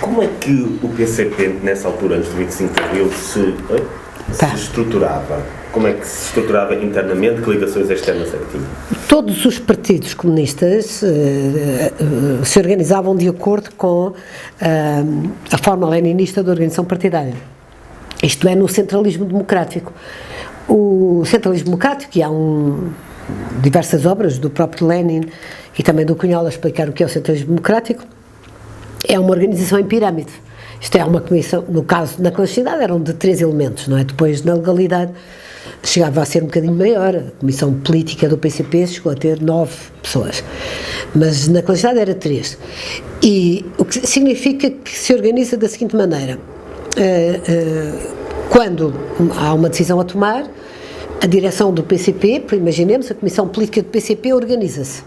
Como é que o PCP, nessa altura, antes do 25 de Abril, se estruturava? Como é que se estruturava internamente? Que ligações externas é que tinha? Todos os partidos comunistas se organizavam de acordo com a forma leninista de organização partidária. Isto é, no centralismo democrático. O centralismo democrático, e há diversas obras do próprio Lenin e também do Cunhal a explicar o que é o centralismo democrático, é uma organização em pirâmide. Isto é, uma comissão, no caso, na clandestinidade eram de 3 elementos, não é? Depois, na legalidade, chegava a ser um bocadinho maior. A comissão política do PCP chegou a ter 9 pessoas, mas na clandestinidade era 3. E o que significa que se organiza da seguinte maneira: quando há uma decisão a tomar, a direção do PCP, imaginemos, a comissão política do PCP organiza-se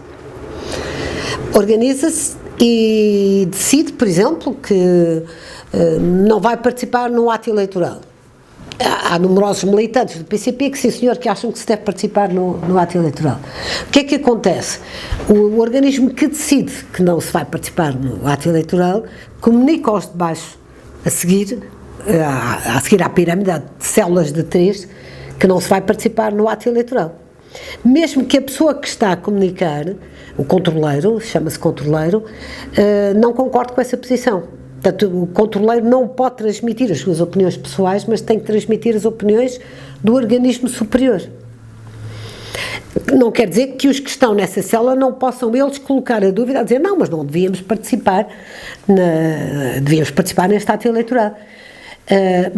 e decide, por exemplo, que não vai participar no ato eleitoral. Há numerosos militantes do PCP que, sim senhor, que acham que se deve participar no ato eleitoral. O que é que acontece? O organismo que decide que não se vai participar no ato eleitoral comunica aos de baixo, a seguir à pirâmide, de células de 3, que não se vai participar no ato eleitoral. Mesmo que a pessoa que está a comunicar, o controleiro, chama-se controleiro, não concorde com essa posição. Portanto, o controleiro não pode transmitir as suas opiniões pessoais, mas tem que transmitir as opiniões do organismo superior. Não quer dizer que os que estão nessa célula não possam eles colocar a dúvida, a dizer, não, mas não devíamos participar neste ato eleitoral.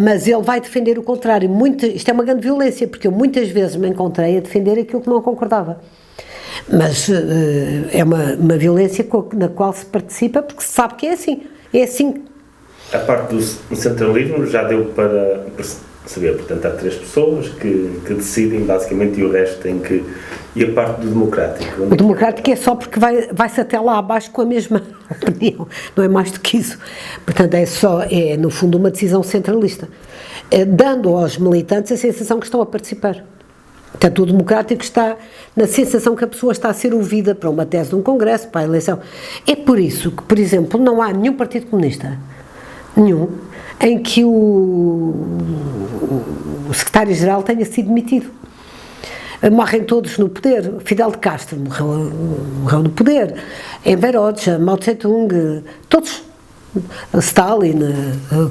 Mas ele vai defender o contrário. Isto é uma grande violência, porque eu muitas vezes me encontrei a defender aquilo que não concordava. Mas é uma violência na qual se participa, porque se sabe que é assim. É assim. A parte do centralismo já deu para saber, portanto, há 3 pessoas que decidem basicamente e o resto tem que... E a parte do democrático? O democrático é só porque vai-se até lá abaixo com a mesma opinião, não é mais do que isso. Portanto, é no fundo uma decisão centralista, dando aos militantes a sensação que estão a participar. Portanto, o democrático está na sensação que a pessoa está a ser ouvida para uma tese de um congresso, para a eleição. É por isso que, por exemplo, não há nenhum partido comunista, nenhum, em que o secretário-geral tenha sido demitido. Morrem todos no poder. Fidel de Castro morreu no poder, Enver Hoxha, Mao Tse-tung, todos, Stalin,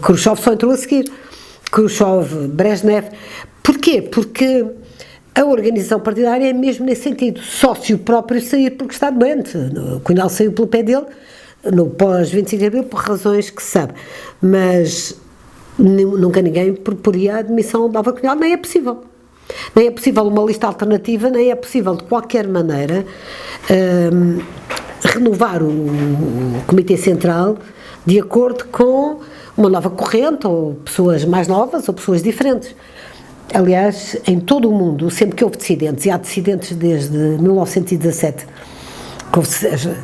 Khrushchev só entrou a seguir, Khrushchev, Brezhnev. Porquê? Porque a organização partidária é mesmo nesse sentido, só se o próprio sair porque está doente. O Cunhal saiu pelo pé dele no pós-25 de Abril por razões que se sabe, mas nunca ninguém proporia a admissão de Álvaro Cunhal, nem é possível. Nem é possível uma lista alternativa, nem é possível de qualquer maneira renovar o Comitê Central de acordo com uma nova corrente, ou pessoas mais novas, ou pessoas diferentes. Aliás, em todo o mundo, sempre que houve dissidentes, e há dissidentes desde 1917,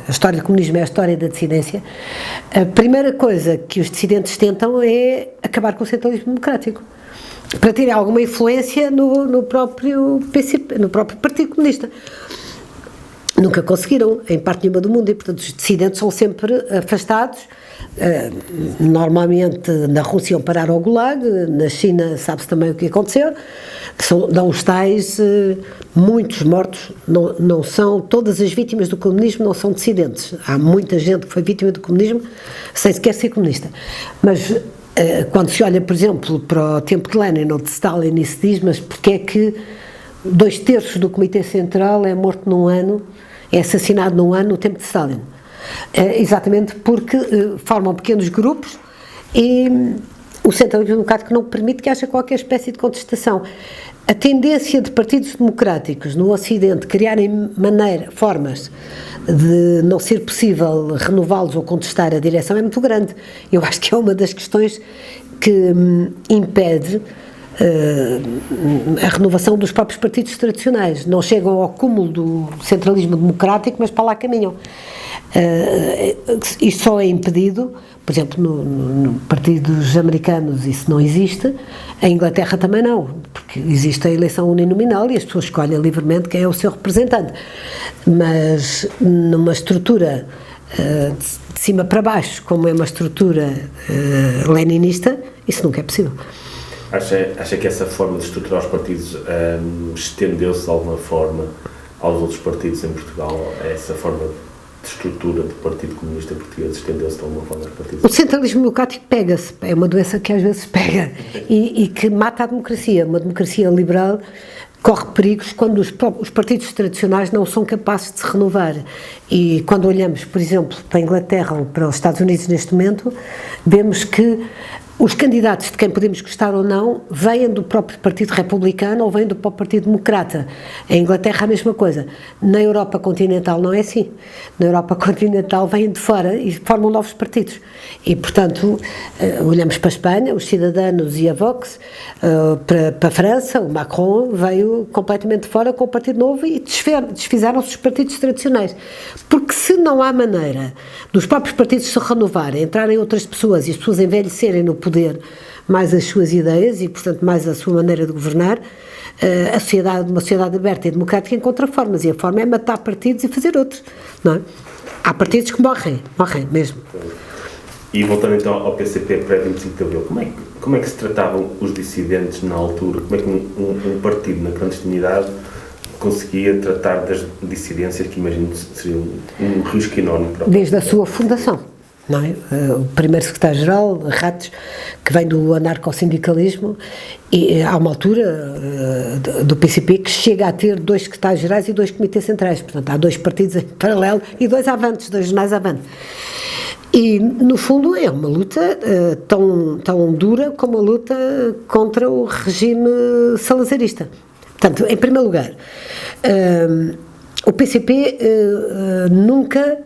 a história do comunismo é a história da dissidência, a primeira coisa que os dissidentes tentam é acabar com o centralismo democrático, para terem alguma influência no próprio PCP, no próprio Partido Comunista. Nunca conseguiram, em parte nenhuma do mundo, e portanto os dissidentes são sempre afastados. Normalmente na Rússia iam parar ao Gulag, na China sabe-se também o que aconteceu, dão os tais muitos mortos, não são, todas as vítimas do comunismo não são dissidentes, há muita gente que foi vítima do comunismo sem sequer ser comunista, mas quando se olha, por exemplo, para o tempo de Lenin ou de Stalin e se diz, mas porque é que 2/3 do Comitê Central é morto num ano, é assassinado num ano no tempo de Stalin? Exatamente porque formam pequenos grupos e o centralismo democrático não permite que haja qualquer espécie de contestação. A tendência de partidos democráticos no Ocidente criarem formas de não ser possível renová-los ou contestar a direção é muito grande. Eu acho que é uma das questões que impede a renovação dos próprios partidos tradicionais. Não chegam ao cúmulo do centralismo democrático, mas para lá caminham. Isto só é impedido, por exemplo, no partidos americanos isso não existe, em Inglaterra também não, porque existe a eleição uninominal e as pessoas escolhem livremente quem é o seu representante, mas numa estrutura de cima para baixo, como é uma estrutura leninista, isso nunca é possível. Acha que essa forma de estruturar os partidos estendeu-se de alguma forma aos outros partidos em Portugal? Essa forma de estrutura do Partido Comunista Português estendeu-se de alguma forma aos partidos? O centralismo democrático pega-se, é uma doença que às vezes pega e que mata a democracia. Uma democracia liberal corre perigos quando os partidos tradicionais não são capazes de se renovar. E quando olhamos, por exemplo, para a Inglaterra ou para os Estados Unidos neste momento, vemos que os candidatos de quem podemos gostar ou não vêm do próprio Partido Republicano ou vêm do próprio Partido Democrata. Em Inglaterra a mesma coisa. Na Europa continental não é assim. Na Europa continental vêm de fora e formam novos partidos. E, portanto, olhamos para a Espanha, os Cidadanos e a Vox, para a França, o Macron veio completamente de fora com o Partido Novo e desfizeram-se os partidos tradicionais. Porque se não há maneira dos próprios partidos se renovarem, entrarem outras pessoas e as pessoas envelhecerem no poder mais as suas ideias e, portanto, mais a sua maneira de governar, uma sociedade aberta e democrática encontra formas, e a forma é matar partidos e fazer outros, não é? Há partidos que morrem mesmo. E voltando então ao PCP pré-25 de Abril, como é que se tratavam os dissidentes na altura? Como é que um partido na clandestinidade conseguia tratar das dissidências, que imagino seria um risco enorme para o... Desde a sua fundação, não é? O primeiro secretário-geral, Ratos, que vem do anarcossindicalismo, e há uma altura do PCP que chega a ter 2 secretários-gerais e 2 comitês centrais, portanto há 2 partidos em paralelo e 2 avantes, 2 jornais avantes. E, no fundo, é uma luta tão dura como a luta contra o regime salazarista. Portanto, em primeiro lugar, o PCP nunca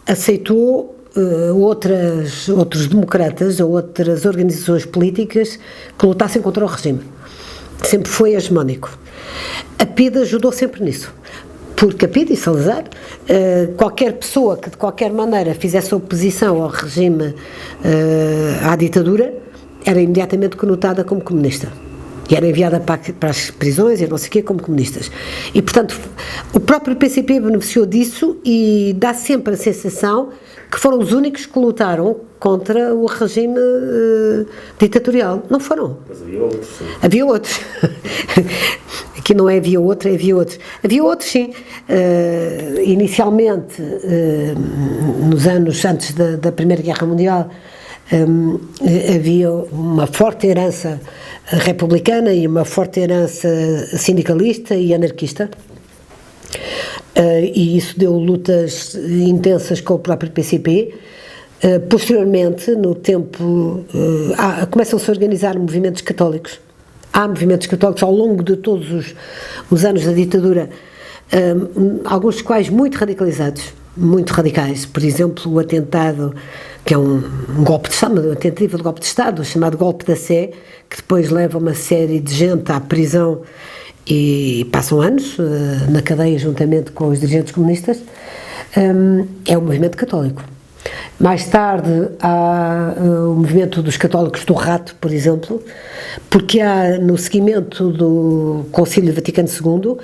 aceitou outros democratas ou outras organizações políticas que lutassem contra o regime. Sempre foi hegemónico. A PIDE ajudou sempre nisso. Porque a PIDE e Salazar, qualquer pessoa que de qualquer maneira fizesse oposição ao regime, à ditadura, era imediatamente conotada como comunista. E era enviada para as prisões e não sei o quê como comunistas. E, portanto, o próprio PCP beneficiou disso e dá sempre a sensação que foram os únicos que lutaram contra o regime ditatorial. Não foram. Mas havia outros, sim. Havia outros. Aqui não é havia outro, é havia outros. Havia outros, sim. Inicialmente, nos anos antes da Primeira Guerra Mundial, havia uma forte herança republicana e uma forte herança sindicalista e anarquista. E isso deu lutas intensas com o próprio PCP. Posteriormente, no tempo, começam-se a organizar movimentos católicos. Há movimentos católicos ao longo de todos os anos da ditadura, alguns dos quais muito radicalizados, muito radicais. Por exemplo, o atentado, que é um golpe de Estado, uma tentativa de golpe de Estado, chamado golpe da Sé, que depois leva uma série de gente à prisão e passam anos na cadeia juntamente com os dirigentes comunistas. É um movimento católico. Mais tarde há o movimento dos católicos do Rato, por exemplo, porque há no seguimento do Concílio Vaticano II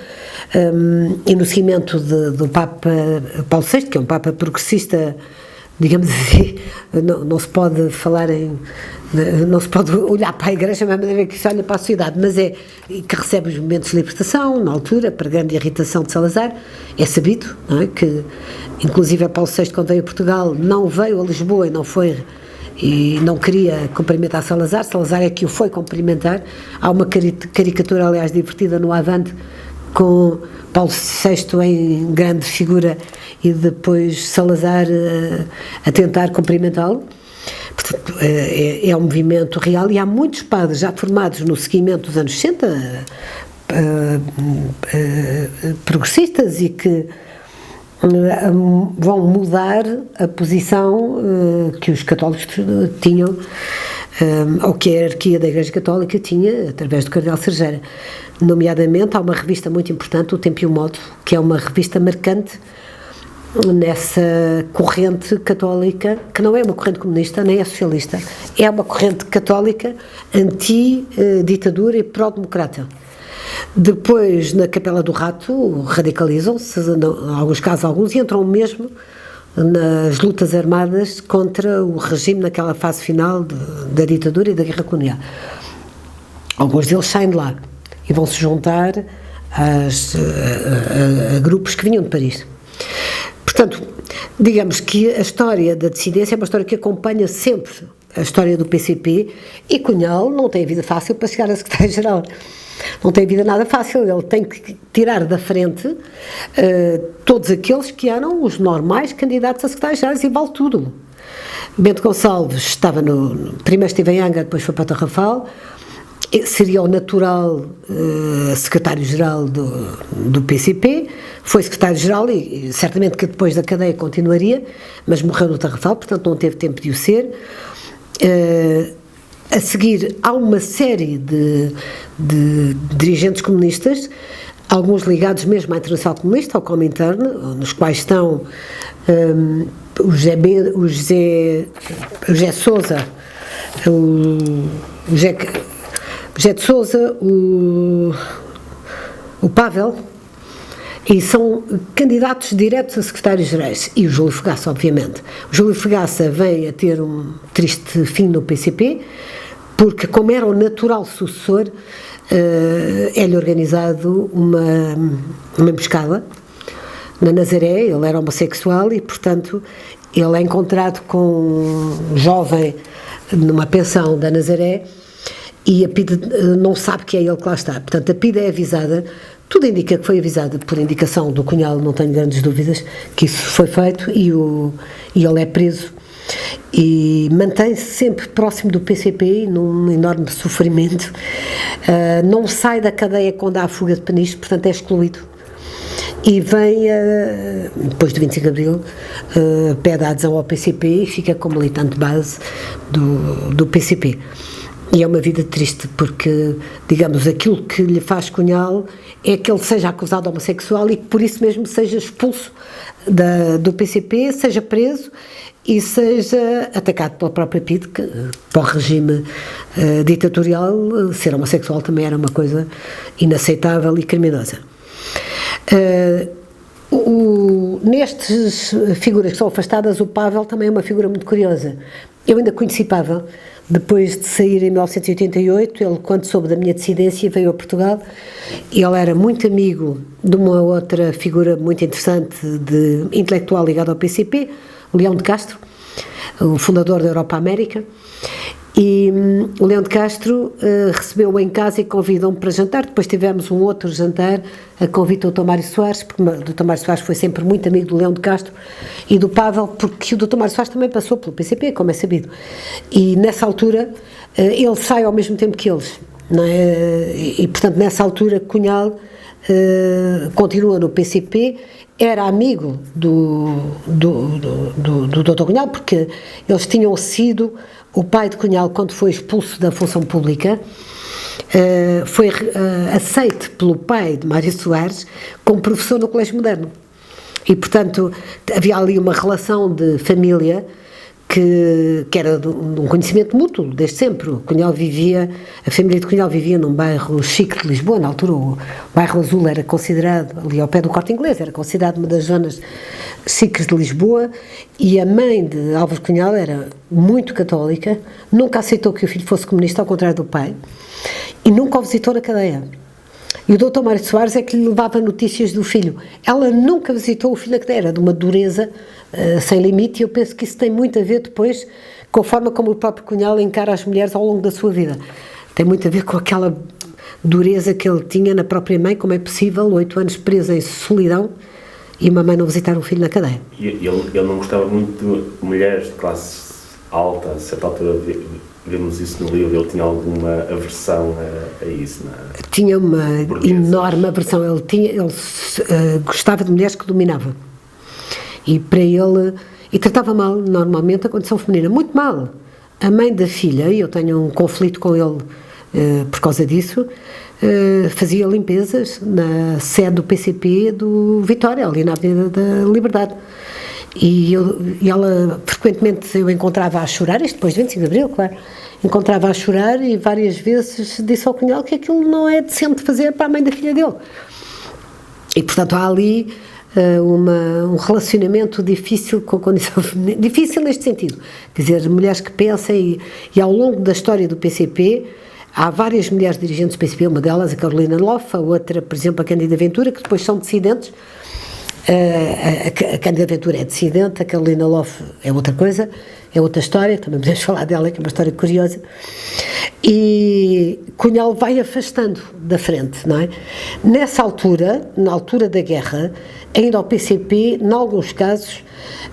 e no seguimento do Papa Paulo VI, que é um Papa progressista, digamos assim, não se pode falar não se pode olhar para a Igreja da mesma maneira que se olha para a sociedade, mas que recebe os movimentos de libertação, na altura, para grande irritação de Salazar. É sabido, não é, que inclusive Paulo VI, quando veio a Portugal, não veio a Lisboa e não queria cumprimentar Salazar. Salazar é que o foi cumprimentar. Há uma caricatura, aliás, divertida no Avante, com Paulo VI em grande figura e depois Salazar a tentar cumprimentá-lo. Portanto, é um movimento real e há muitos padres já formados no seguimento dos anos 60, progressistas, e que vão mudar a posição que os católicos tinham, ou que a hierarquia da Igreja Católica tinha, através do Cardeal Serjeira. Nomeadamente, há uma revista muito importante, o Tempo e o Modo, que é uma revista marcante nessa corrente católica, que não é uma corrente comunista, nem é socialista, é uma corrente católica anti-ditadura e pró-democrata. Depois, na Capela do Rato, radicalizam-se, em alguns casos, e entram mesmo nas lutas armadas contra o regime naquela fase final da ditadura e da guerra colonial. Alguns deles saem de lá e vão se juntar a grupos que vinham de Paris. Portanto, digamos que a história da dissidência é uma história que acompanha sempre a história do PCP, e Cunhal não tem vida fácil para chegar a secretário-geral. Não tem vida nada fácil, ele tem que tirar da frente todos aqueles que eram os normais candidatos a secretários-gerais, e vale tudo. Bento Gonçalves estava primeiro esteve em Angra, depois foi para Tarrafal, seria o natural secretário-geral do PCP, foi secretário-geral e certamente que depois da cadeia continuaria, mas morreu no Tarrafal, portanto não teve tempo de o ser. A seguir há uma série de dirigentes comunistas, alguns ligados mesmo à Internacional Comunista, ao Comintern, nos quais estão o José Sousa, o José de Sousa, o Pavel, e são candidatos diretos a secretários-gerais, e o Júlio Fogaça, obviamente. O Júlio Fogaça vem a ter um triste fim no PCP, porque como era o natural sucessor, é-lhe organizado uma emboscada na Nazaré. Ele era homossexual e, portanto, ele é encontrado com um jovem numa pensão da Nazaré, e a PIDE não sabe que é ele que lá está. Portanto, a PIDE é avisada, tudo indica que foi avisada por indicação do Cunhal, não tenho grandes dúvidas que isso foi feito, e ele é preso e mantém-se sempre próximo do PCP, num enorme sofrimento. Não sai da cadeia quando há a fuga de Peniche, portanto é excluído. E vem, depois do 25 de Abril, pede a adesão ao PCP e fica como militante base do PCP. E é uma vida triste, porque, digamos, aquilo que lhe faz Cunhal é que ele seja acusado de homossexual e que por isso mesmo seja expulso do PCP, seja preso e seja atacado pela própria PIDE, que para o regime ditatorial ser homossexual também era uma coisa inaceitável e criminosa. Nestas figuras que são afastadas, o Pavel também é uma figura muito curiosa. Eu ainda conheci Pavel depois de sair em 1988. Ele, quando soube da minha dissidência, veio a Portugal. Ele era muito amigo de uma outra figura muito interessante, de intelectual ligado ao PCP, Leão de Castro, o fundador da Europa América. E o Leão de Castro recebeu-o em casa e convidou-me para jantar. Depois tivemos um outro jantar a convite do Dr. Mário Soares, porque o Dr. Mário Soares foi sempre muito amigo do Leão de Castro e do Pavel, porque o Dr. Mário Soares também passou pelo PCP, como é sabido. E nessa altura ele sai ao mesmo tempo que eles, não é? E portanto nessa altura Cunhal continua no PCP, era amigo do Dr. Cunhal, porque eles tinham sido, o pai de Cunhal, quando foi expulso da função pública, foi aceito pelo pai de Mário Soares como professor no Colégio Moderno. E, portanto, havia ali uma relação de família que era de um conhecimento mútuo, desde sempre. A família de Cunhal vivia num bairro chique de Lisboa. Na altura o bairro Azul era considerado, ali ao pé do Corte Inglês, era considerado uma das zonas chiques de Lisboa, e a mãe de Álvares Cunhal era muito católica, nunca aceitou que o filho fosse comunista, ao contrário do pai, e nunca o visitou na cadeia. E o Dr. Mário Soares é que lhe levava notícias do filho. Ela nunca visitou o filho na cadeia, era de uma dureza sem limite, e eu penso que isso tem muito a ver depois com a forma como o próprio Cunhal encara as mulheres ao longo da sua vida. Tem muito a ver com aquela dureza que ele tinha na própria mãe. Como é possível 8 anos presa em solidão e uma mãe não visitar um filho na cadeia? E ele não gostava muito de mulheres de classe alta. A certa altura vemos isso no livro. Ele tinha alguma aversão a isso, não é? Tinha uma enorme aversão. Ele gostava de mulheres que dominavam. E para ele, e tratava mal normalmente a condição feminina, muito mal. A mãe da filha, e eu tenho um conflito com ele por causa disso, fazia limpezas na sede do PCP do Vitória, ali na Avenida da Liberdade. E ela, frequentemente, eu encontrava a chorar, isto depois de 25 de Abril, claro, encontrava a chorar, e várias vezes disse ao Cunhal que aquilo não é decente fazer para a mãe da filha dele. E, portanto, há ali um relacionamento difícil com a condição feminina, difícil neste sentido, quer dizer, mulheres que pensam e ao longo da história do PCP há várias mulheres dirigentes do PCP, uma delas a Carolina Loff, a outra, por exemplo, a Cândida Ventura, que depois são dissidentes. A Cândida Ventura é dissidente, a Carolina Loff é outra coisa, é outra história, também podemos falar dela, que é uma história curiosa, e Cunhal vai afastando da frente, não é? Nessa altura, na altura da guerra, ainda o PCP, em alguns casos,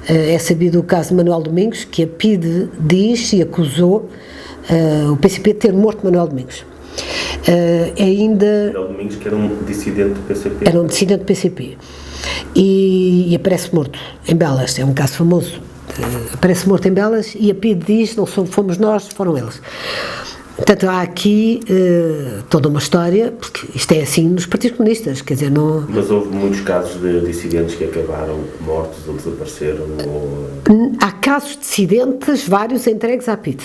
é sabido o caso de Manuel Domingos, que a PIDE diz e acusou o PCP de ter morto Manuel Domingos. Manuel Domingos, que era um dissidente do PCP. Era um dissidente do PCP. E aparece morto em Belas, é um caso famoso. Aparece morto em Belas e a PIDE diz, não fomos nós, foram eles. Portanto, há aqui toda uma história, porque isto é assim nos partidos comunistas, quer dizer, não... Mas houve muitos casos de dissidentes que acabaram mortos ou desapareceram? Há casos de dissidentes, vários entregues à PIDE,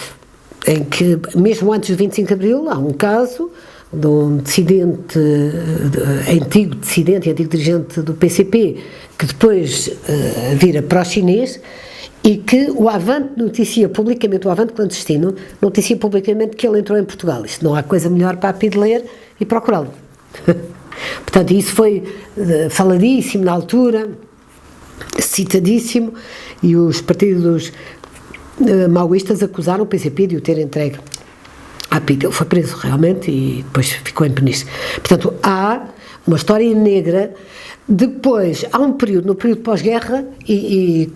em que, mesmo antes do 25 de Abril, há um caso de um dissidente, antigo dirigente do PCP, que depois vira pró-chinês, e que o Avante noticia publicamente, o Avante clandestino, noticia publicamente que ele entrou em Portugal. Isto não há coisa melhor para a PIDE ler e procurá-lo. Portanto, isso foi faladíssimo na altura, citadíssimo, e os partidos maoístas acusaram o PCP de o ter entregue à PIDE. Ele foi preso realmente e depois ficou em Peniche. Portanto, há uma história negra. Depois, há um período, no período pós-guerra, que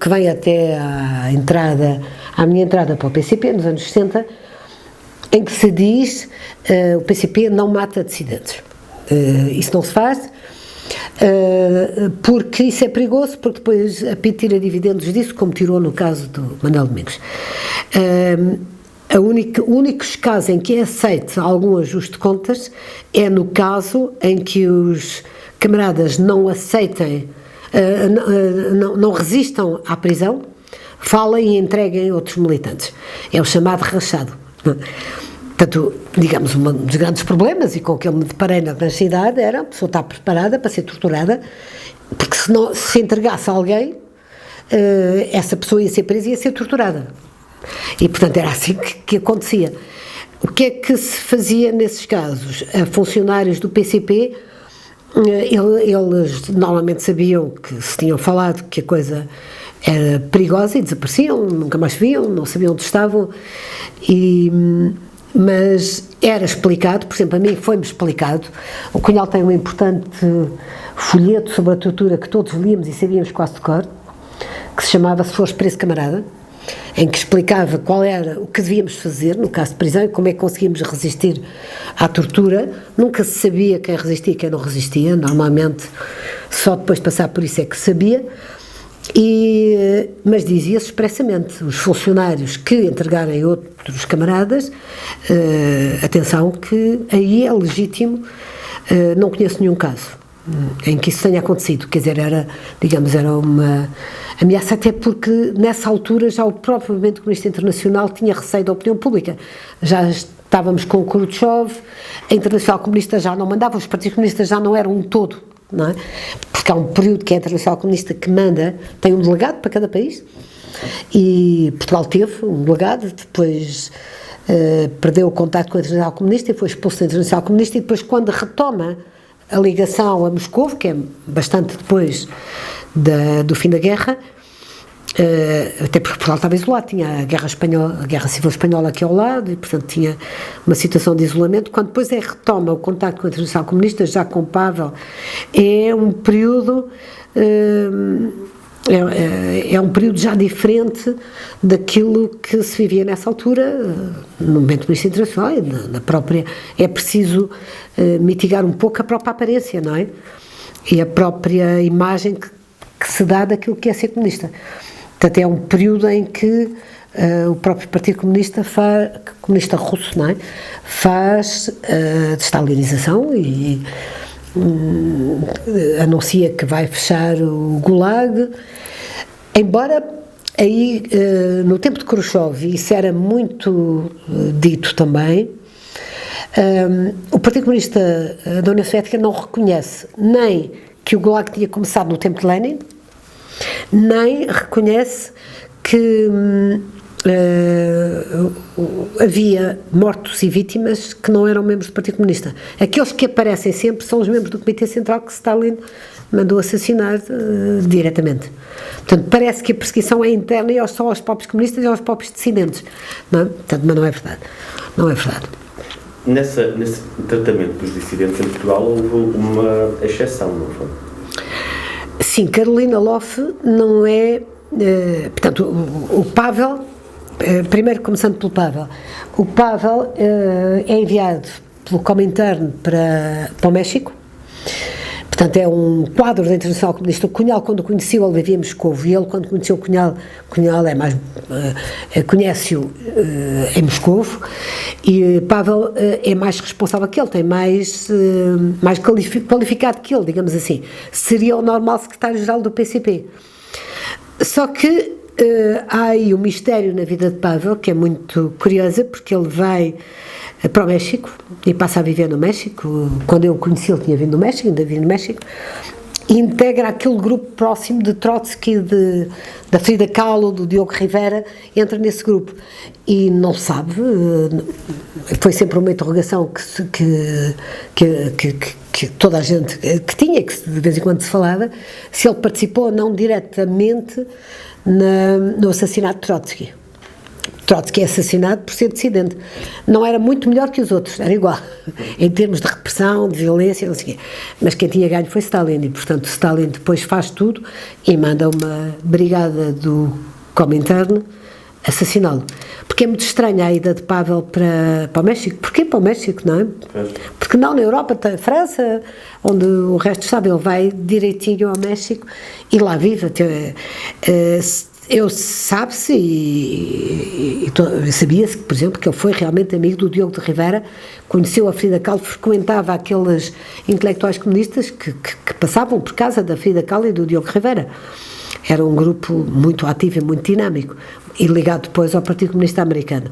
vem até à minha entrada para o PCP, nos anos 60, em que se diz o PCP não mata dissidentes. Isso não se faz, porque isso é perigoso, porque depois a PIDE tira dividendos disso, como tirou no caso do Manuel Domingos. Únicos casos em que é aceito algum ajuste de contas é no caso em que os camaradas não aceitem, não resistam à prisão, falem e entreguem outros militantes. É o chamado rachado. Portanto, digamos, um dos grandes problemas, e com que eu me deparei na cidade, era a pessoa estar preparada para ser torturada, porque se entregasse a alguém, essa pessoa ia ser presa e ia ser torturada. E, portanto, era assim que acontecia. O que é que se fazia nesses casos? A funcionários do PCP, eles normalmente sabiam que se tinham falado que a coisa era perigosa e desapareciam, nunca mais viam, não sabiam onde estavam, mas era explicado, por exemplo, a mim foi-me explicado. O Cunhal tem um importante folheto sobre a tortura que todos líamos e sabíamos quase de cor, que se chamava Se Fores Preso, Camarada, em que explicava qual era o que devíamos fazer no caso de prisão e como é que conseguíamos resistir à tortura. Nunca se sabia quem resistia e quem não resistia, normalmente só depois de passar por isso é que se sabia, mas dizia-se expressamente, os funcionários que entregarem outros camaradas, atenção que aí é legítimo, não conheço nenhum caso em que isso tenha acontecido, quer dizer, era uma ameaça, até porque nessa altura já o próprio Movimento Comunista Internacional tinha receio da opinião pública, já estávamos com o Khrushchev, a Internacional Comunista já não mandava, os partidos comunistas já não eram um todo, não é? Porque há um período que é a Internacional Comunista que manda, tem um delegado para cada país, e Portugal teve um delegado, depois perdeu o contacto com a Internacional Comunista e foi expulso da Internacional Comunista, e depois quando retoma a ligação a Moscou, que é bastante depois do fim da guerra, até porque Portugal estava isolado, tinha a Guerra Civil Espanhola aqui ao lado, e portanto tinha uma situação de isolamento. Quando depois retoma o contacto com a Internacional Comunista, já com Pavel, é um período um período já diferente daquilo que se vivia nessa altura no Movimento Comunista Internacional e na própria. É preciso mitigar um pouco a própria aparência, não é? E a própria imagem que se dá daquilo que é ser comunista. Portanto, é um período em que o próprio Partido Comunista comunista russo, não é? Faz destalinização e anuncia que vai fechar o Gulag, embora aí no tempo de Khrushchev isso era muito dito também, o Partido Comunista da União Soviética não reconhece nem que o Gulag tinha começado no tempo de Lenin, nem reconhece que havia mortos e vítimas que não eram membros do Partido Comunista. Aqueles que aparecem sempre são os membros do Comitê Central que Stalin mandou assassinar diretamente. Portanto, parece que a perseguição é interna e só aos próprios comunistas e aos próprios dissidentes. Não é? Portanto, mas não é verdade. Não é verdade. Nesse tratamento dos dissidentes em Portugal houve uma exceção, não foi? Sim, Carolina Loff não é... portanto, o Pavel... primeiro começando pelo Pavel. O Pavel é enviado pelo Comintern para o México. Portanto, é um quadro da Internacional Comunista. O Cunhal, quando o conheceu, ele vivia em Moscovo, e ele, quando conheceu o Cunhal é mais... conhece-o em Moscovo, e Pavel é mais responsável que ele, tem mais qualificado que ele, digamos assim. Seria o normal secretário-geral do PCP. Só que há aí um mistério na vida de Pavel, que é muito curiosa, porque ele vai para o México e passa a viver no México. Quando eu o conheci, ele tinha vindo do México, ainda vive no México, e integra aquele grupo próximo de Trotsky, da Frida Kahlo, do Diogo Rivera, entra nesse grupo e não sabe, foi sempre uma interrogação que toda a gente que tinha, que de vez em quando se falava, se ele participou ou não diretamente no assassinato de Trotsky. Trotsky é assassinado por ser dissidente. Não era muito melhor que os outros, era igual, em termos de repressão, de violência, não sei o quê. Mas quem tinha ganho foi Stalin, e portanto Stalin depois faz tudo e manda uma brigada do Comintern assassiná-lo. Porque é muito estranha a ida de Pavel para o México. Porquê para o México, não é? Porque não na Europa, tem a França, onde o resto estava, ele vai direitinho ao México e lá vive. Sabe-se e sabia-se, por exemplo, que ele foi realmente amigo do Diogo de Rivera, conheceu a Frida Kahlo, frequentava aqueles intelectuais comunistas que passavam por casa da Frida Kahlo e do Diogo Rivera. Era um grupo muito ativo e muito dinâmico, e ligado depois ao Partido Comunista Americano.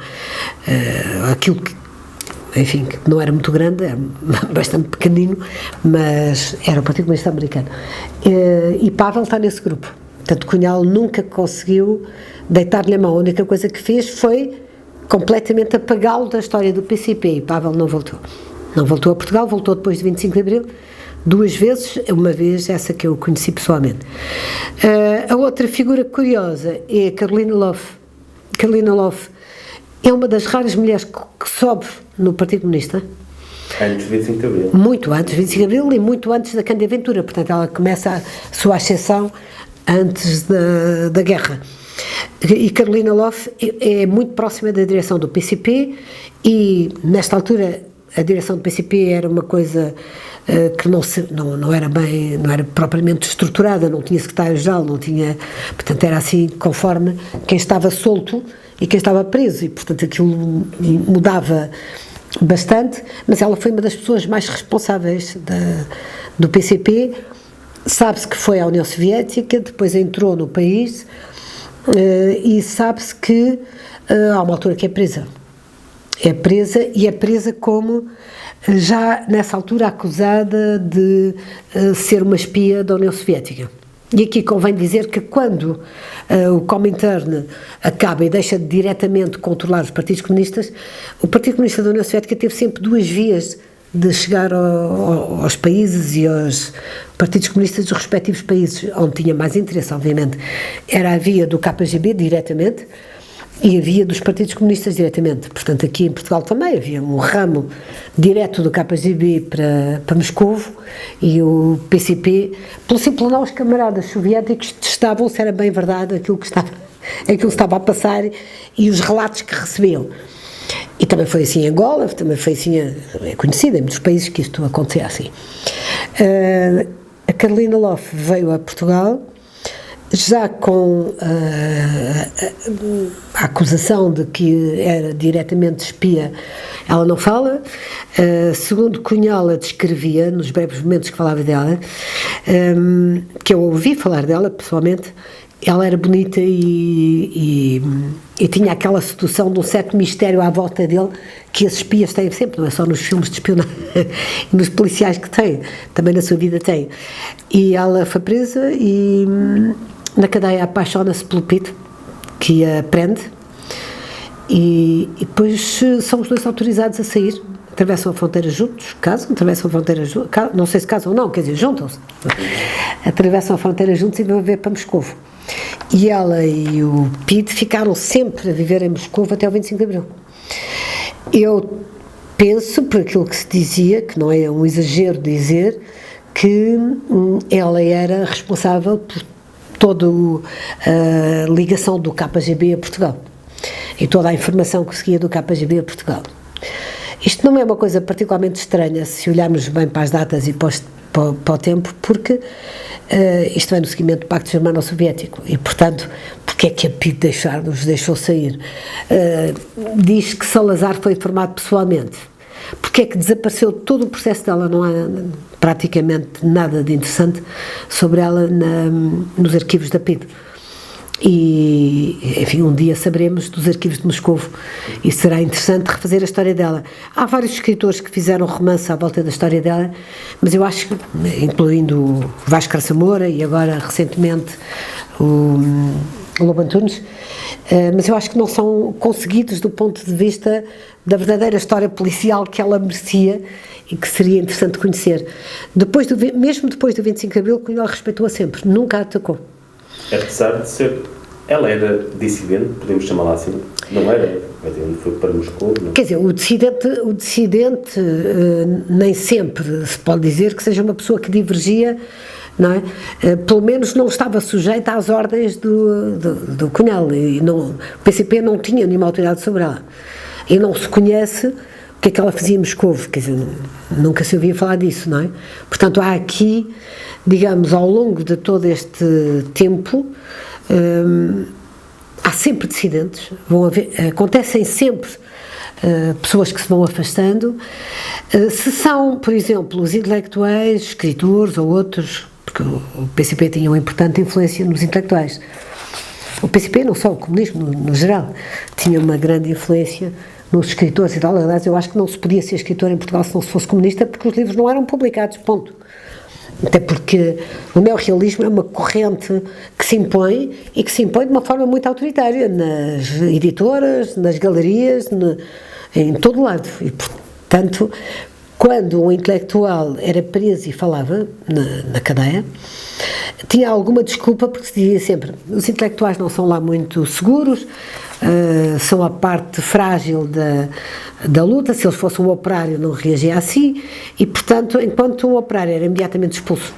Aquilo que, enfim, que não era muito grande, era bastante pequenino, mas era o Partido Comunista Americano. E Pavel está nesse grupo. Portanto, Cunhal nunca conseguiu deitar-lhe a mão. A única coisa que fez foi completamente apagá-lo da história do PCP, e Pavel não voltou. Não voltou a Portugal, voltou depois de 25 de Abril, 2 vezes, uma vez essa que eu conheci pessoalmente. A outra figura curiosa é a Carolina Loff. Carolina Loff é uma das raras mulheres que sobe no Partido Comunista. Antes de 25 de Abril. Muito antes de 25 de Abril e muito antes da candidatura. Portanto, ela começa a sua ascensão antes da guerra. E Carolina Loff é muito próxima da direção do PCP, e nesta altura a direção do PCP era uma coisa que não era bem, não era propriamente estruturada, não tinha secretário-geral, não tinha, portanto era assim conforme quem estava solto e quem estava preso, e portanto aquilo mudava bastante, mas ela foi uma das pessoas mais responsáveis do PCP. Sabe-se que foi à União Soviética, depois entrou no país, e sabe-se que há uma altura que é presa. É presa, e é presa como já nessa altura acusada de ser uma espia da União Soviética. E aqui convém dizer que quando o Comintern acaba e deixa de diretamente controlar os partidos comunistas, o Partido Comunista da União Soviética teve sempre 2 vias de chegar aos países e aos partidos comunistas dos respectivos países, onde tinha mais interesse, obviamente. Era a via do KGB diretamente e a via dos partidos comunistas diretamente. Portanto, aqui em Portugal também havia um ramo direto do KGB para Moscovo, e o PCP, pelo simples não, os camaradas soviéticos testavam se era bem verdade aquilo que estava a passar e os relatos que recebiam. E também foi assim em Angola, também foi assim, é conhecido em muitos países que isto acontecia assim. A Carolina Loff veio a Portugal já com a acusação de que era diretamente espia. Ela não fala, segundo Cunhal a descrevia, nos breves momentos que falava dela, que eu ouvi falar dela pessoalmente, ela era bonita e tinha aquela sedução de um certo mistério à volta dele que as espias têm sempre, não é só nos filmes de espionagem, nos policiais que têm, também na sua vida têm. E ela foi presa e na cadeia apaixona-se pelo Pete, que a prende, e depois são os dois autorizados a sair, atravessam a fronteira juntos, atravessam a fronteira juntos, não sei se casam ou não, quer dizer, juntam-se, atravessam a fronteira juntos e vão ver para Moscovo. E ela e o Pete ficaram sempre a viver em Moscovo até o 25 de Abril. Eu penso, por aquilo que se dizia, que não é um exagero dizer, que ela era responsável por toda a ligação do KGB a Portugal e toda a informação que seguia do KGB a Portugal. Isto não é uma coisa particularmente estranha se olharmos bem para as datas e para o tempo, porque isto vem no seguimento do Pacto Germano-Soviético e, portanto, porque é que a Pete nos deixou sair? Diz que Salazar foi informado pessoalmente. Porque é que desapareceu todo o processo dela? Não há praticamente nada de interessante sobre ela nos arquivos da PIDE. E, enfim, um dia saberemos dos arquivos de Moscovo e será interessante refazer a história dela. Há vários escritores que fizeram romance à volta da história dela, mas eu acho que, incluindo o Vasco Graça Moura e agora recentemente o Lobo Antunes, mas eu acho que não são conseguidos do ponto de vista da verdadeira história policial que ela merecia e que seria interessante conhecer. Mesmo depois do 25 de Abril, Cunhal respeitou-a sempre, nunca a atacou. Apesar de ser... Ela era dissidente, podemos chamá-la assim? Não era? Foi para Moscou? Não? Quer dizer, o dissidente nem sempre se pode dizer que seja uma pessoa que divergia, não é? Pelo menos não estava sujeita às ordens do Cunhal. E o PCP não tinha nenhuma autoridade sobre ela. E não se conhece o que é que ela fazia em Moscovo, quer dizer, nunca se ouvia falar disso, não é? Portanto, há aqui, digamos, ao longo de todo este tempo, há sempre dissidentes, acontecem sempre pessoas que se vão afastando. Se são, por exemplo, os intelectuais, escritores ou outros, porque o PCP tinha uma importante influência nos intelectuais. O PCP, não só o comunismo, no geral, tinha uma grande influência nos escritores e tal. Aliás, eu acho que não se podia ser escritor em Portugal se não se fosse comunista, porque os livros não eram publicados, ponto. Até porque o neorrealismo é uma corrente que se impõe e que se impõe de uma forma muito autoritária nas editoras, nas galerias, em todo lado. E, portanto, quando um intelectual era preso e falava na cadeia, tinha alguma desculpa, porque se dizia sempre: os intelectuais não são lá muito seguros, são a parte frágil da luta, se eles fossem um operário não reagia assim, e portanto, enquanto um operário era imediatamente expulso,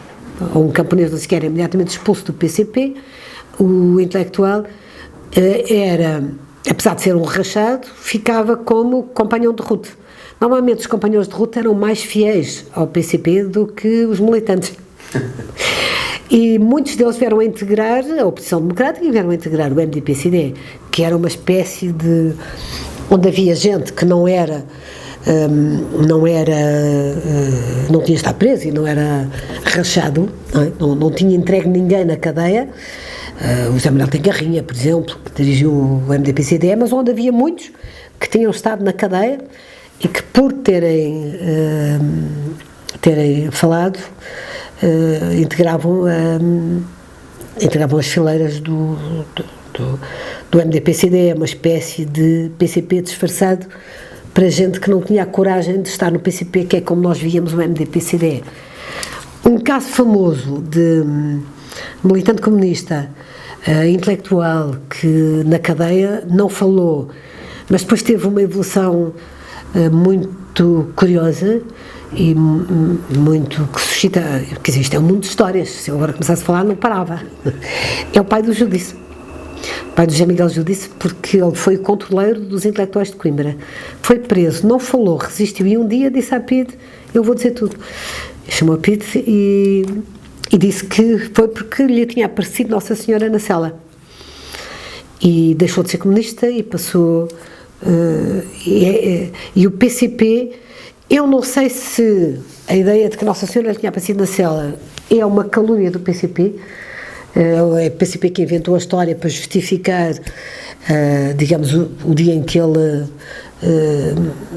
ou um camponês não sequer era imediatamente expulso do PCP, o intelectual era, apesar de ser um rachado, ficava como companhão de ruta. Normalmente os companheiros de ruta eram mais fiéis ao PCP do que os militantes. E muitos deles vieram a integrar a oposição democrática e vieram a integrar o MDP-CD, que era uma espécie de... onde havia gente que não tinha estado preso e não era rachado, não tinha entregue ninguém na cadeia. O José Manuel tem Garrinha, por exemplo, que dirigiu o MDP-CD, mas onde havia muitos que tinham estado na cadeia e que, por terem falado, integravam as fileiras do MDP-CD, uma espécie de PCP disfarçado para gente que não tinha a coragem de estar no PCP, que é como nós víamos o MDP-CD. Um caso famoso de militante comunista, intelectual, que na cadeia não falou, mas depois teve uma evolução muito curiosa e muito que suscita, quer dizer, isto é um mundo de histórias, se eu agora começasse a falar não parava. É o pai do Judice, o pai do José Miguel Judice, porque ele foi o controleiro dos intelectuais de Coimbra, foi preso, não falou, resistiu e um dia disse à PIDE: eu vou dizer tudo. Chamou a PIDE e disse que foi porque lhe tinha aparecido Nossa Senhora na cela e deixou de ser comunista e passou e o PCP, eu não sei se a ideia de que Nossa Senhora lhe tinha aparecido na cela é uma calúnia do PCP, É o PCP que inventou a história para justificar, digamos, o dia em que ele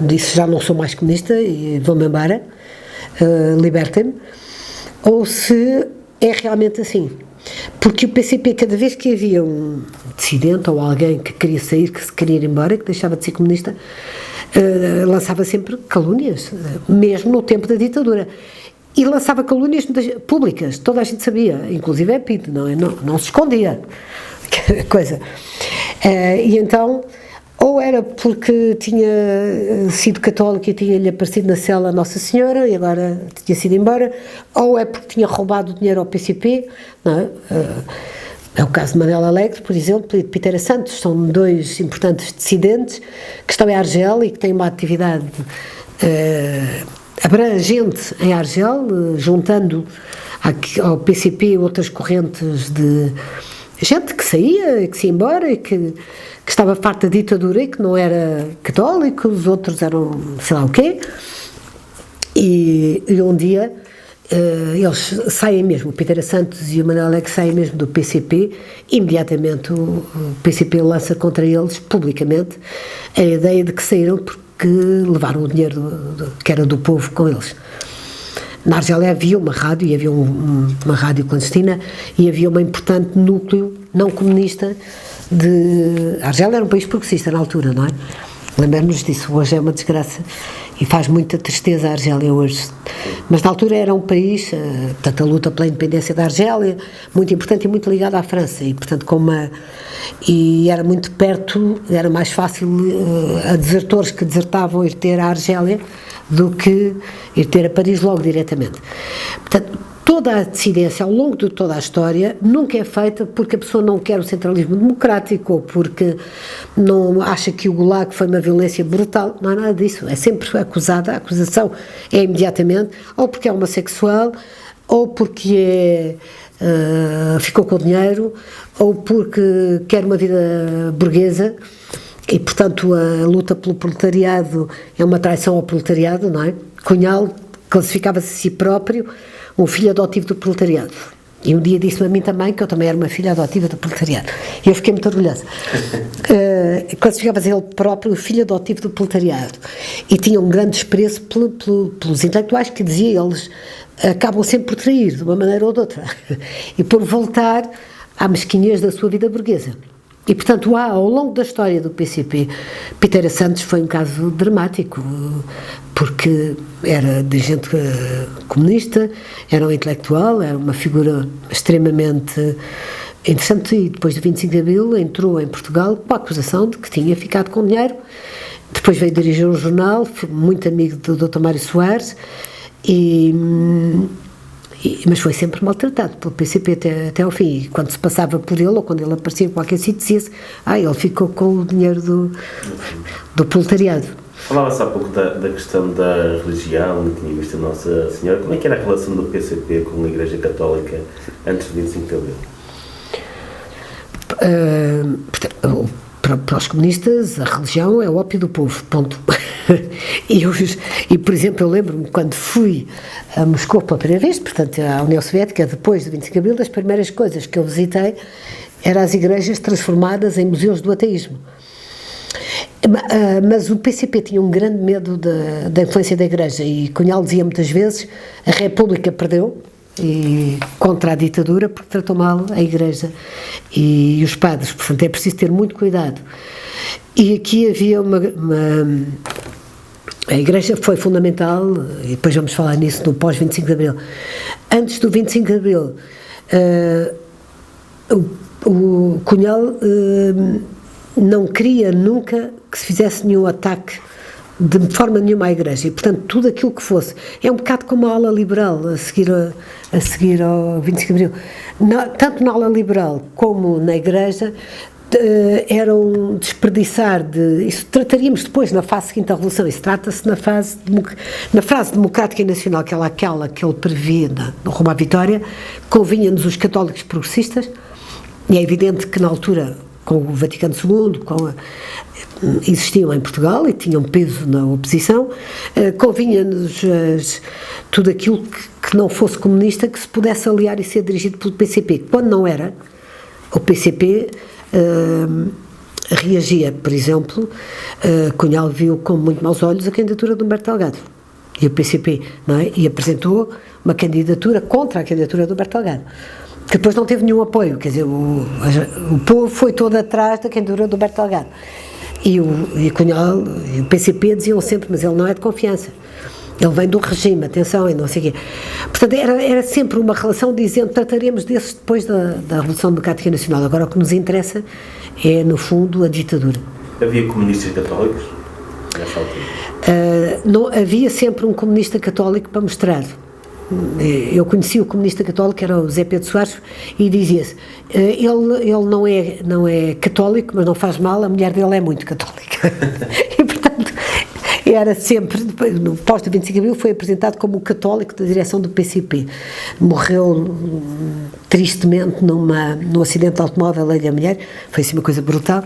disse já não sou mais comunista e vou-me embora, libertem-me, ou se é realmente assim. Porque o PCP, cada vez que havia um dissidente ou alguém que queria sair, que se queria ir embora, que deixava de ser comunista, lançava sempre calúnias, mesmo no tempo da ditadura. E lançava calúnias públicas, toda a gente sabia, inclusive a PID, não se escondia. Coisa. E então, ou era porque tinha sido católico e tinha-lhe aparecido na cela Nossa Senhora e agora tinha sido embora, ou é porque tinha roubado o dinheiro ao PCP, não é? É o caso de Manel Alegre, por exemplo, e de Piteira Santos, são dois importantes dissidentes que estão em Argel e que têm uma atividade abrangente em Argel, juntando ao PCP outras correntes de gente que saía, que se ia embora e que estava farta da ditadura e que não era católico, os outros eram sei lá o quê, e um dia eles saem mesmo, o Piteira Santos e o Manuel Alegre saem mesmo do PCP, imediatamente o PCP lança contra eles, publicamente, a ideia de que saíram porque levaram o dinheiro que era do povo com eles. Na Argélia havia uma rádio, e havia uma rádio clandestina, e havia um importante núcleo não comunista de... A Argélia era um país progressista na altura, não é? Lembramos disso, hoje é uma desgraça e faz muita tristeza a Argélia hoje, mas na altura era um país, portanto a luta pela independência da Argélia, muito importante e muito ligada à França, e portanto e era muito perto, era mais fácil a desertores que desertavam ir ter a Argélia do que ir ter a Paris logo diretamente. Portanto, toda a dissidência ao longo de toda a história nunca é feita porque a pessoa não quer o centralismo democrático ou porque não acha que o Gulag foi uma violência brutal, não há nada disso, é sempre acusada, a acusação é imediatamente ou porque é homossexual ou porque ficou com dinheiro ou porque quer uma vida burguesa e portanto a luta pelo proletariado é uma traição ao proletariado, não é? Cunhal classificava-se a si próprio um filho adotivo do proletariado. E um dia disse-me a mim também que eu também era uma filha adotiva do proletariado. E eu fiquei muito orgulhosa. Classificava-se ele próprio o filho adotivo do proletariado. E tinha um grande desprezo pelos intelectuais que dizia eles acabam sempre por trair, de uma maneira ou de outra. E por voltar à mesquinhez da sua vida burguesa. E, portanto, ao longo da história do PCP, Piteira Santos foi um caso dramático, porque era dirigente comunista, era um intelectual, era uma figura extremamente interessante e depois do 25 de Abril entrou em Portugal com a acusação de que tinha ficado com dinheiro. Depois veio dirigir um jornal, foi muito amigo do Dr. Mário Soares mas foi sempre maltratado pelo PCP até ao fim. E quando se passava por ele, ou quando ele aparecia em qualquer sítio, dizia-se ele ficou com o dinheiro do proletariado. Falava-se há pouco da questão da religião, que tinha visto a Nossa Senhora. Como é que era a relação do PCP com a Igreja Católica antes do 25 de Abril? Para os comunistas, a religião é o ópio do povo, ponto. E, por exemplo, eu lembro-me quando fui a Moscou pela primeira vez, portanto, à União Soviética, depois do 25 de Abril, das primeiras coisas que eu visitei eram as igrejas transformadas em museus do ateísmo. Mas o PCP tinha um grande medo da influência da Igreja e Cunhal dizia muitas vezes a República perdeu contra a ditadura porque tratou mal a Igreja e os padres, portanto é preciso ter muito cuidado. E aqui havia a Igreja foi fundamental, e depois vamos falar nisso no pós-25 de Abril. Antes do 25 de Abril, o Cunhal não queria nunca que se fizesse nenhum ataque de forma nenhuma à Igreja, e portanto tudo aquilo que fosse, é um bocado como a ala liberal a seguir ao 25 de Abril, tanto na ala liberal como na Igreja era um desperdiçar isso trataríamos depois na fase seguinte da Revolução, isso trata-se na frase democrática e nacional, que é aquela que ele previa no rumo à vitória, convinha-nos os católicos progressistas, e é evidente que na altura com o Vaticano II, existiam em Portugal e tinham peso na oposição, convinha-nos tudo aquilo que que não fosse comunista que se pudesse aliar e ser dirigido pelo PCP. Quando não era, o PCP reagia, por exemplo, Cunhal viu com muito maus olhos a candidatura de Humberto Delgado. E o PCP, não é? E apresentou uma candidatura contra a candidatura de Humberto Delgado, que depois não teve nenhum apoio, quer dizer, o povo foi todo atrás da candidatura de Humberto Delgado. E Cunhal e o PCP diziam sempre, mas ele não é de confiança. Ele vem do regime, atenção, e não sei o quê. Portanto, era sempre uma relação dizendo, trataremos desses depois da Revolução Democrática Nacional. Agora, o que nos interessa é, no fundo, a ditadura. Havia comunistas católicos nessa altura? Não, havia sempre um comunista católico para mostrar. Eu conheci o comunista católico, era o José Pedro Soares, e dizia-se, ele não é católico, mas não faz mal, a mulher dele é muito católica. E, portanto, era sempre, no pós do 25 de Abril, foi apresentado como o católico da direção do PCP. Morreu tristemente num acidente de automóvel, ele e a mulher, foi assim uma coisa brutal.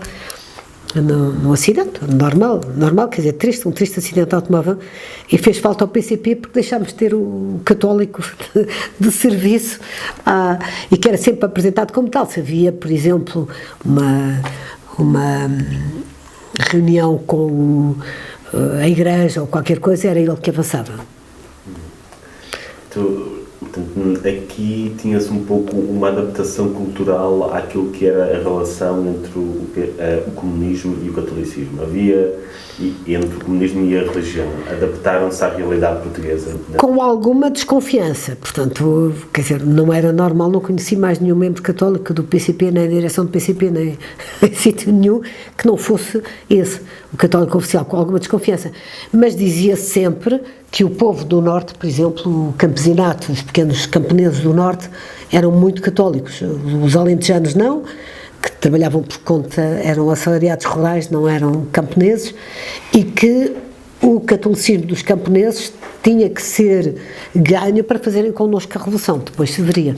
Num acidente, normal, quer dizer, um triste acidente de automóvel, e fez falta ao PCP porque deixámos de ter o católico de serviço, e que era sempre apresentado como tal. Se havia, por exemplo, uma reunião com a igreja ou qualquer coisa, era ele que avançava. Portanto, aqui tinha-se um pouco uma adaptação cultural àquilo que era a relação entre o comunismo e o catolicismo. Havia, entre o comunismo e a religião, adaptaram-se à realidade portuguesa. Com alguma desconfiança, portanto, quer dizer, não era normal, não conheci mais nenhum membro católico do PCP, nem da direção do PCP, nem em sítio nenhum, que não fosse esse, o católico oficial, com alguma desconfiança. Mas dizia sempre que o povo do Norte, por exemplo, o campesinato, os pequenos camponeses do Norte, eram muito católicos. Os alentejanos não, que trabalhavam por conta, eram assalariados rurais, não eram camponeses, e que o catolicismo dos camponeses tinha que ser ganho para fazerem connosco a revolução, depois se veria.